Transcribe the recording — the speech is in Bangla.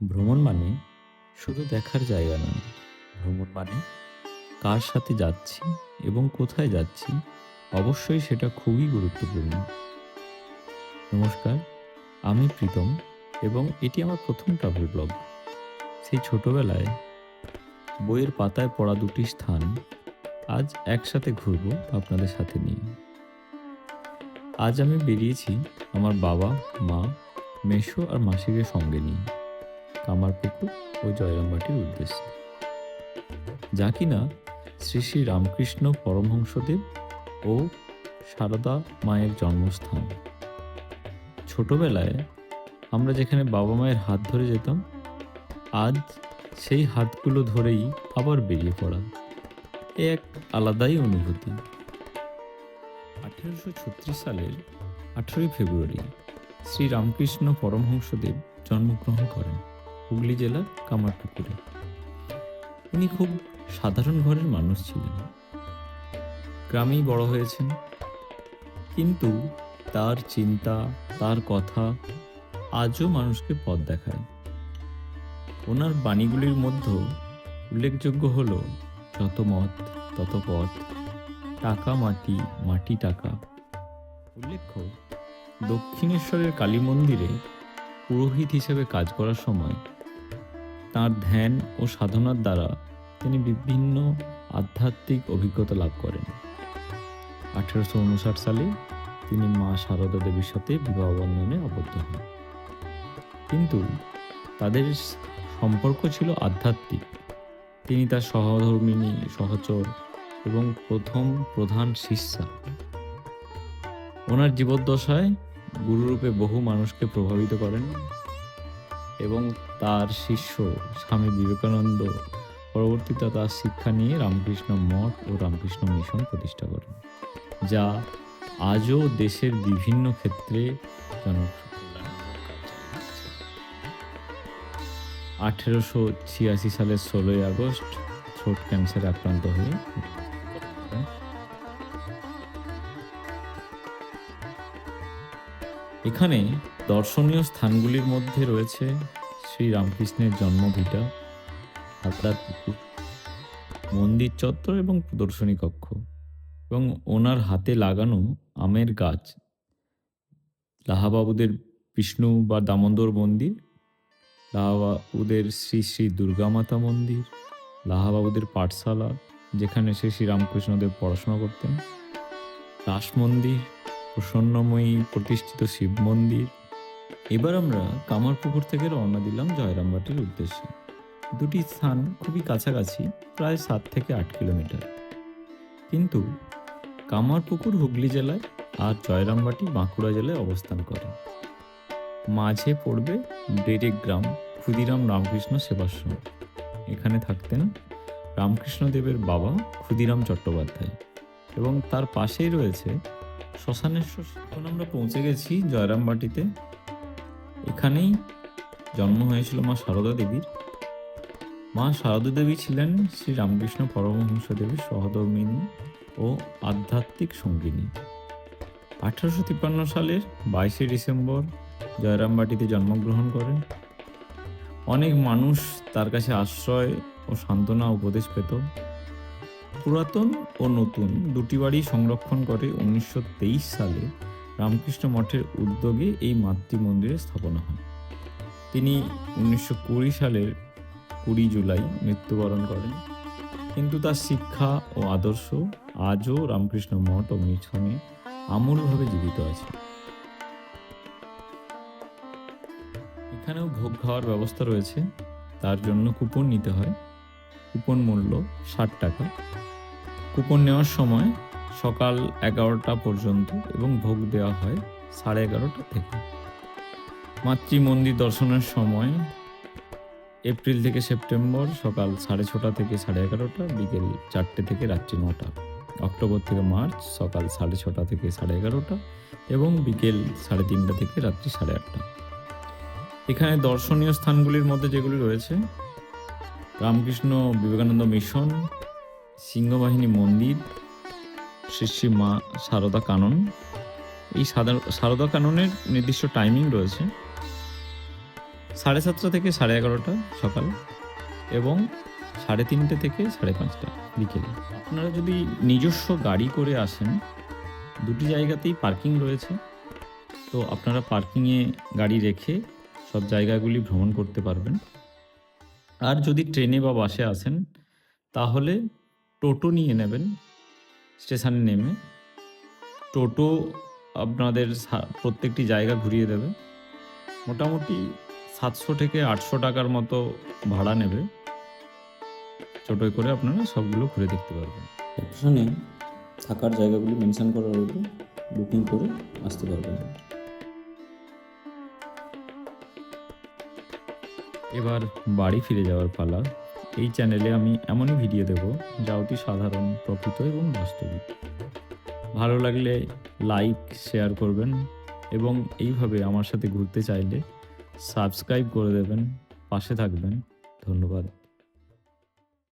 ভ্রমণ মানে শুধু দেখার জায়গা নয়। ভ্রমণ মানে কার সাথে যাচ্ছি এবং কোথায় যাচ্ছি, অবশ্যই সেটা খুবই গুরুত্বপূর্ণ। নমস্কার, আমি প্রীতম এবং এটি আমার প্রথম ট্রাভেল ব্লগ। সেই ছোটবেলায় বইয়ের পাতায় পড়া দুটি স্থান আজ একসাথে ঘুরবো আপনাদের সাথে নিয়ে। আজ আমি বেরিয়েছি আমার বাবা, মা, মেসো আর মাসিকে সঙ্গে নিয়ে কামারপুকুর ও জয়রামবাটির উদ্দেশ্যে, যা কিনা শ্রী শ্রী রামকৃষ্ণ পরমহংসদেব ও সারদা মায়ের জন্মস্থান। ছোটবেলায় আমরা যেখানে বাবা মায়ের হাত ধরে যেতাম, আজ সেই হাতগুলো ধরেই আবার বেরিয়ে পড়া এ এক আলাদাই অনুভূতি। 1836 সালের 18ই ফেব্রুয়ারি শ্রী রামকৃষ্ণ পরমহংসদেব জন্মগ্রহণ করেন হুগলি জেলার কামারপুকুরে। উনি খুব সাধারণ ঘরের মানুষ ছিলেন, গ্রামেই বড় হয়েছেন, কিন্তু তার চিন্তা, তার কথা আজও মানুষকে পথ দেখায়। ওনার বাণীগুলির মধ্যে উল্লেখযোগ্য হল যত মত তত পথ, টাকা মাটি, মাটি টাকা। উল্লেখ্য, দক্ষিণেশ্বরের কালী মন্দিরে পুরোহিত হিসেবে কাজ করার সময় তাঁর ধ্যান ও সাধনার দ্বারা তিনি বিভিন্ন আধ্যাত্মিক অভিজ্ঞতা লাভ করেন। 1859 সালে তিনি মা সারদা দেবীর সাথে বিবাহ বন্ধনে আবদ্ধ হন, কিন্তু তাদের সম্পর্ক ছিল আধ্যাত্মিক। তিনি তার সহধর্মিণী, সহচর এবং প্রথম প্রধান শিষ্যা। ওনার জীবদ্দশায় গুরুরূপে বহু মানুষকে প্রভাবিত করেন এবং তার শিষ্য স্বামী বিবেকানন্দ পরবর্তীতে তার শিক্ষা নিয়ে রামকৃষ্ণ মঠ ও রামকৃষ্ণ মিশন প্রতিষ্ঠা করেন, যা আজও দেশের বিভিন্ন ক্ষেত্রে জনকল্যাণমূলক কাজ চালিয়ে যাচ্ছে। 1886 সালের 16ই আগস্ট থ্রোট ক্যান্সারে আক্রান্ত হয়ে মৃত্যুবরণ করেন। এখানে দর্শনীয় স্থানগুলির মধ্যে রয়েছে শ্রী রামকৃষ্ণের জন্মভিটা, হাবড়ার পুকুর, মন্দির চত্বর এবং প্রদর্শনী কক্ষ, এবং ওনার হাতে লাগানো আমের গাছ, লাহাবাবুদের বিষ্ণু বা দামোদর মন্দির, লাহাবাবুদের শ্রী শ্রী দুর্গা মাতা মন্দির, লাহাবাবুদের পাঠশালা যেখানে শ্রী রামকৃষ্ণদেব পড়াশোনা করতেন, রাস মন্দির, প্রসন্নময়ী প্রতিষ্ঠিত শিব মন্দির। এবার আমরা কামারপুকুর থেকে রওনা দিলাম জয়রামবাটির উদ্দেশ্যে। দুটি স্থান খুবই কাছাকাছি, প্রায় 7 থেকে 8 কিলোমিটার, কিন্তু কামারপুকুর হুগলি জেলায় আর জয়রামবাটি বাঁকুড়া জেলায় অবস্থান করে। মাঝে পড়বে ডেরেক গ্রাম ক্ষুদিরাম রামকৃষ্ণ সেবাশ্রম। এখানে থাকতেন রামকৃষ্ণদেবের বাবা ক্ষুদিরাম চট্টোপাধ্যায় এবং তার পাশেই রয়েছে শ্মশানেশ্বর। এখন আমরা পৌঁছে গেছি জয়রামবাটিতে। এখানেই জন্ম হয়েছিল মা সারদা দেবীর। মা সারদা দেবী ছিলেন শ্রী রামকৃষ্ণ পরমহংসদেবের সহধর্মিণী ও আধ্যাত্মিক সঙ্গিনী। 1853 সালের 22শে ডিসেম্বর জয়রামবাটিতে জন্মগ্রহণ করেন। অনেক মানুষ তার কাছে আশ্রয় ও সান্ত্বনা উপদেশ পেত। পুরাতন ও নতুন দুটি বাড়ি সংরক্ষণ করে 1923 সালে রামকৃষ্ণ মঠের উদ্যোগে এই মাতৃমন্দিরের স্থাপনা হয়। তিনি 1920 সালের 20 জুলাই মৃত্যুবরণ করেন, কিন্তু তার শিক্ষা ও আদর্শ আজও রামকৃষ্ণ মঠ ও মিশনে আমূলভাবে জীবিত আছে। এখানেও ভোগ খাওয়ার ব্যবস্থা রয়েছে, তার জন্য কুপন নিতে হয়। কুপন মূল্য 60 টাকা। কুপন নেওয়ার সময় সকাল 11টা পর্যন্ত এবং ভোগ দেওয়া হয় 11:30 থেকে। মাতৃমন্দির দর্শনের সময় এপ্রিল থেকে সেপ্টেম্বর সকাল 6:30 থেকে 11:30, বিকেল 4টে থেকে রাত্রি 9টা। অক্টোবর থেকে মার্চ সকাল 6:30 থেকে 11:30 এবং বিকেল 3:30 থেকে রাত্রি 8:30। এখানে দর্শনীয় স্থানগুলির মধ্যে যেগুলি রয়েছে: রামকৃষ্ণ বিবেকানন্দ মিশন, সিংহবাহিনী মন্দির, শ্রী শ্রী মা সারদা কানন। এই সারদা কাননের নির্দিষ্ট টাইমিং রয়েছে। 7:30 থেকে 11:30 সকাল এবং 3:30 থেকে 5:30 বিকেলে। আপনারা যদি নিজস্ব গাড়ি করে আসেন, দুটি জায়গাতেই পার্কিং রয়েছে, তো আপনারা পার্কিংয়ে গাড়ি রেখে সব জায়গাগুলি ভ্রমণ করতে পারবেন। আর যদি ট্রেনে বা বাসে আসেন, তাহলে টোটো নিয়ে নেবেন স্টেশনে নেমে। টোটো আপনাদের প্রত্যেকটি জায়গা ঘুরিয়ে দেবে। মোটামুটি 700 থেকে 800 টাকার মতো ভাড়া নেবে। টোটোয় করে আপনারা সবগুলো ঘুরে দেখতে পারবেন। ক্যাপশনে থাকার জায়গাগুলি মেনশন করা রইল, বুকিং করে আসতে পারবেন। এবার বাড়ি ফিরে যাওয়ার পালা। এই চ্যানেলে আমি এমনই ভিডিও দেব যা অতি সাধারণ, প্রকৃত এবং বাস্তবিক। ভালো লাগলে লাইক, শেয়ার করবেন এবং এইভাবে আমার সাথে ঘুরতে চাইলে সাবস্ক্রাইব করে দেবেন, পাশে থাকবেন। ধন্যবাদ।